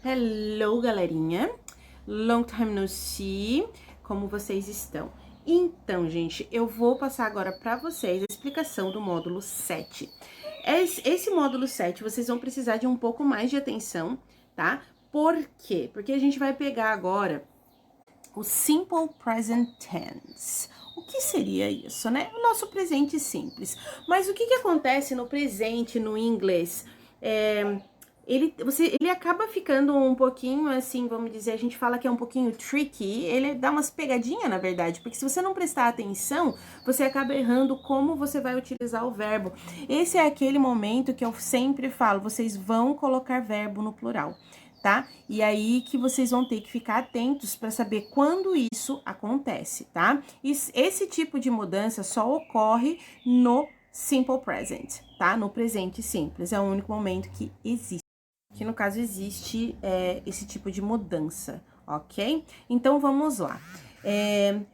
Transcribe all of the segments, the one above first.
Hello, galerinha. Long time no see. Como vocês estão? Então, gente, eu vou passar agora para vocês a explicação do módulo 7. Esse módulo 7, vocês vão precisar de um pouco mais de atenção, tá? Por quê? Porque a gente vai pegar agora o Simple Present Tense. O que seria isso, né? O nosso presente simples. Mas o que acontece no presente, no inglês? Ele acaba ficando um pouquinho assim, vamos dizer, a gente fala que é um pouquinho tricky, ele dá umas pegadinhas, na verdade, porque se você não prestar atenção, você acaba errando como você vai utilizar o verbo. Esse é aquele momento que eu sempre falo, vocês vão colocar verbo no plural, tá? E aí que vocês vão ter que ficar atentos para saber quando isso acontece, tá? Esse tipo de mudança só ocorre no simple present, tá? No presente simples, é o único momento que existe. Que no caso existe esse tipo de mudança, ok? Então vamos lá.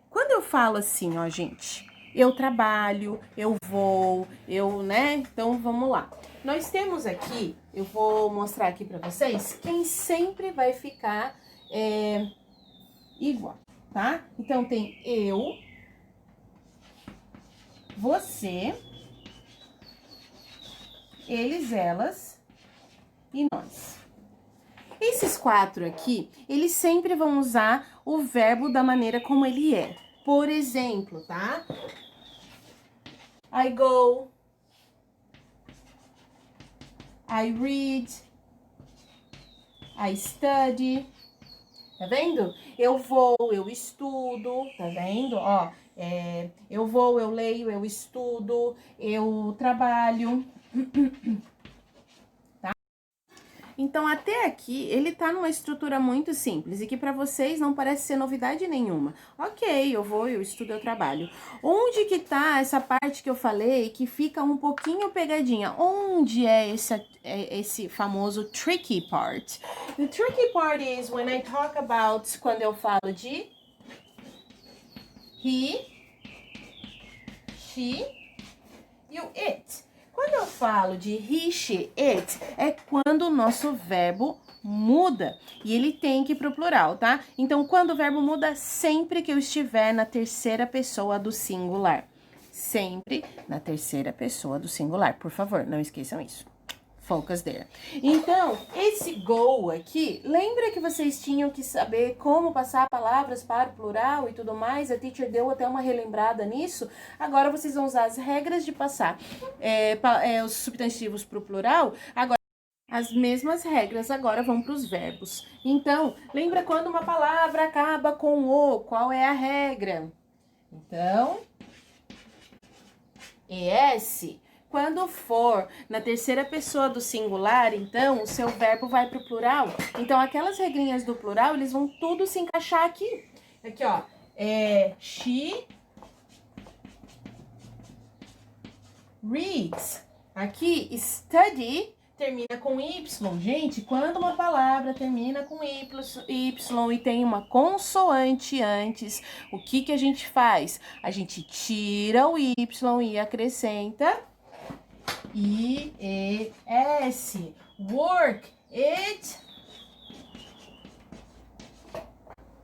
Quando eu falo assim, ó, gente, eu trabalho, eu vou, né? Então vamos lá. Nós temos aqui, eu vou mostrar aqui pra vocês, quem sempre vai ficar igual, tá? Então tem eu, você, eles, elas e nós. Esses quatro aqui, eles sempre vão usar o verbo da maneira como ele é. Por exemplo, tá? I go, I read, I study. Tá vendo? Eu vou, eu estudo, tá vendo? Ó, eu vou, eu leio, eu estudo, eu trabalho. Então, até aqui, ele tá numa estrutura muito simples e que para vocês não parece ser novidade nenhuma. Ok, eu vou, eu estudo, eu trabalho. Onde que tá essa parte que eu falei que fica um pouquinho pegadinha? Onde é esse famoso tricky part? The tricky part is when I talk about, quando eu falo de he, she e o it. Quando eu falo de he, she, it, é quando o nosso verbo muda e ele tem que ir pro plural, tá? Então, quando o verbo muda, sempre que eu estiver na terceira pessoa do singular. Sempre na terceira pessoa do singular. Por favor, não esqueçam isso. Focus there. Então, esse go aqui, lembra que vocês tinham que saber como passar palavras para o plural e tudo mais? A teacher deu até uma relembrada nisso. Agora vocês vão usar as regras de passar os substantivos para o plural. Agora, as mesmas regras agora vão para os verbos. Então, lembra quando uma palavra acaba com o? Qual é a regra? Então, ES. Quando for na terceira pessoa do singular, então, o seu verbo vai pro plural. Então, aquelas regrinhas do plural, eles vão tudo se encaixar aqui. Aqui, ó. She reads. Aqui, study termina com Y. Gente, quando uma palavra termina com Y e tem uma consoante antes, o que a gente faz? A gente tira o Y e acrescenta I-E-S. Work. It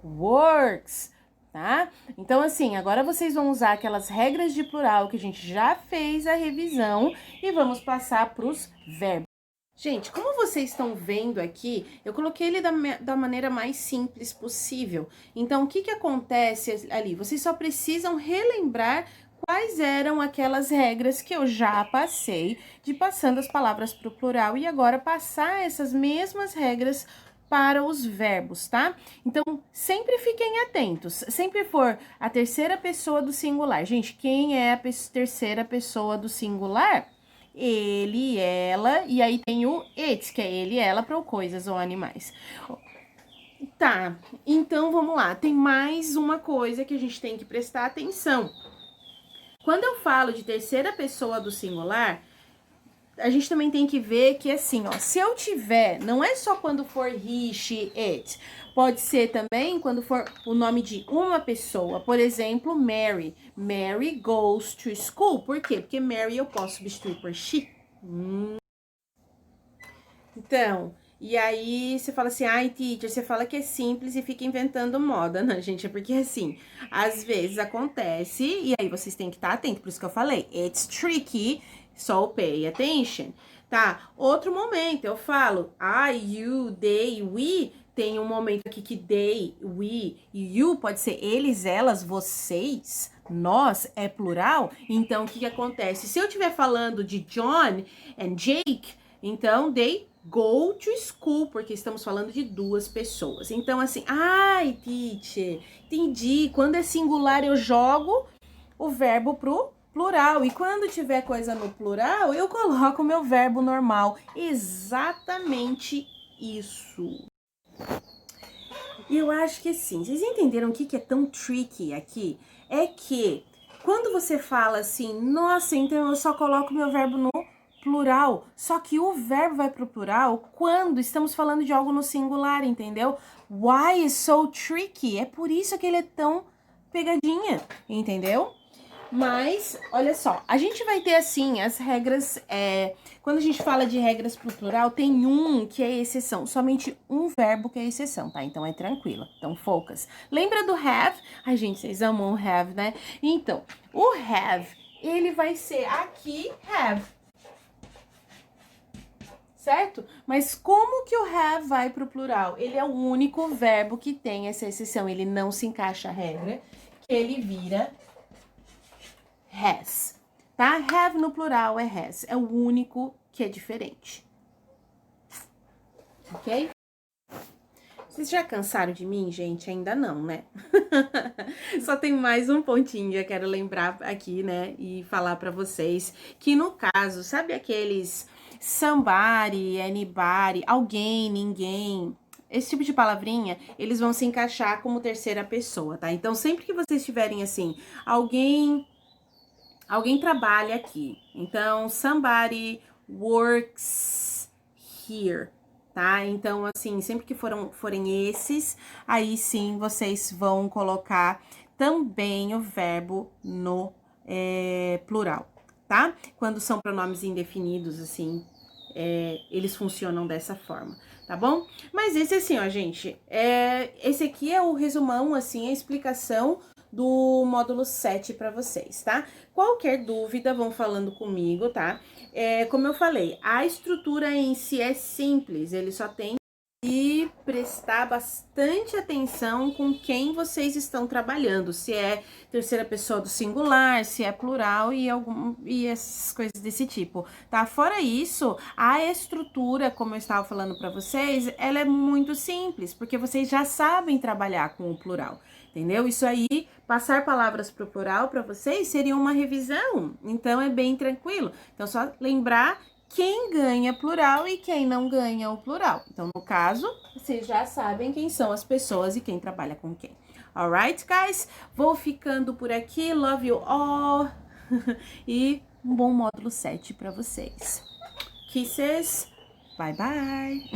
works. Tá? Então, assim, agora vocês vão usar aquelas regras de plural que a gente já fez a revisão e vamos passar para os verbos. Gente, como vocês estão vendo aqui, eu coloquei ele da maneira mais simples possível. Então, o que acontece ali? Vocês só precisam relembrar quais eram aquelas regras que eu já passei de passando as palavras para o plural e agora passar essas mesmas regras para os verbos, tá? Então, sempre fiquem atentos. Sempre for a terceira pessoa do singular. Gente, quem é a terceira pessoa do singular? Ele, ela, e aí tem o it, que é ele, ela, para coisas ou animais. Tá, então vamos lá. Tem mais uma coisa que a gente tem que prestar atenção. Quando eu falo de terceira pessoa do singular, a gente também tem que ver que assim, ó, se eu tiver, não é só quando for he, she, it. Pode ser também quando for o nome de uma pessoa. Por exemplo, Mary. Mary goes to school. Por quê? Porque Mary eu posso substituir por she. Então, E aí você fala assim, ai, teacher, você fala que é simples e fica inventando moda, né, gente? É porque assim, às vezes acontece, e aí vocês têm que estar atentos, por isso que eu falei, it's tricky, so pay attention, tá? Outro momento, eu falo, I, you, they, we, tem um momento aqui que they, we e you pode ser eles, elas, vocês, nós é plural, então o que que acontece? Se eu estiver falando de John and Jake, então they go to school, porque estamos falando de duas pessoas. Então, assim, ai, teacher, entendi. Quando é singular, eu jogo o verbo pro plural. E quando tiver coisa no plural, eu coloco o meu verbo normal. Exatamente isso. E eu acho que sim. Vocês entenderam o que é tão tricky aqui? É que quando você fala assim, nossa, então eu só coloco meu verbo no plural. Só que o verbo vai pro plural quando estamos falando de algo no singular, entendeu? Why is so tricky? É por isso que ele é tão pegadinha, entendeu? Mas, olha só, a gente vai ter assim as regras, quando a gente fala de regras pro plural, tem um que é exceção, somente um verbo que é exceção, tá? Então é tranquila, então focus. Lembra do have? Ai, gente, vocês amam o have, né? Então, o have, ele vai ser aqui have, certo? Mas como que o have vai pro plural? Ele é o único verbo que tem essa exceção, ele não se encaixa a regra, que ele vira has, tá? Have no plural é has, é o único que é diferente, ok? Vocês já cansaram de mim, gente? Ainda não, né? Só tem mais um pontinho que eu quero lembrar aqui, né? E falar pra vocês que no caso, sabe aqueles somebody, anybody, alguém, ninguém, esse tipo de palavrinha, eles vão se encaixar como terceira pessoa, tá? Então, sempre que vocês tiverem assim, alguém trabalha aqui. Então, somebody works here, tá? Então, assim, sempre que forem esses, aí sim vocês vão colocar também o verbo no plural, tá? Quando são pronomes indefinidos, assim, eles funcionam dessa forma, tá bom? Mas esse assim, ó, gente, esse aqui é o resumão, assim, a explicação do módulo 7 para vocês, tá? Qualquer dúvida, vão falando comigo, tá? Como eu falei, a estrutura em si é simples, ele só tem que prestar bastante atenção com quem vocês estão trabalhando, se é terceira pessoa do singular, se é plural e essas coisas desse tipo, tá? Fora isso, a estrutura, como eu estava falando para vocês, ela é muito simples, porque vocês já sabem trabalhar com o plural, entendeu? Isso aí, passar palavras pro plural para vocês seria uma revisão, então é bem tranquilo. Então, só lembrar quem ganha plural e quem não ganha o plural. Então, no caso, vocês já sabem quem são as pessoas e quem trabalha com quem. Alright, guys? Vou ficando por aqui. Love you all. E um bom módulo 7 para vocês. Kisses. Bye, bye.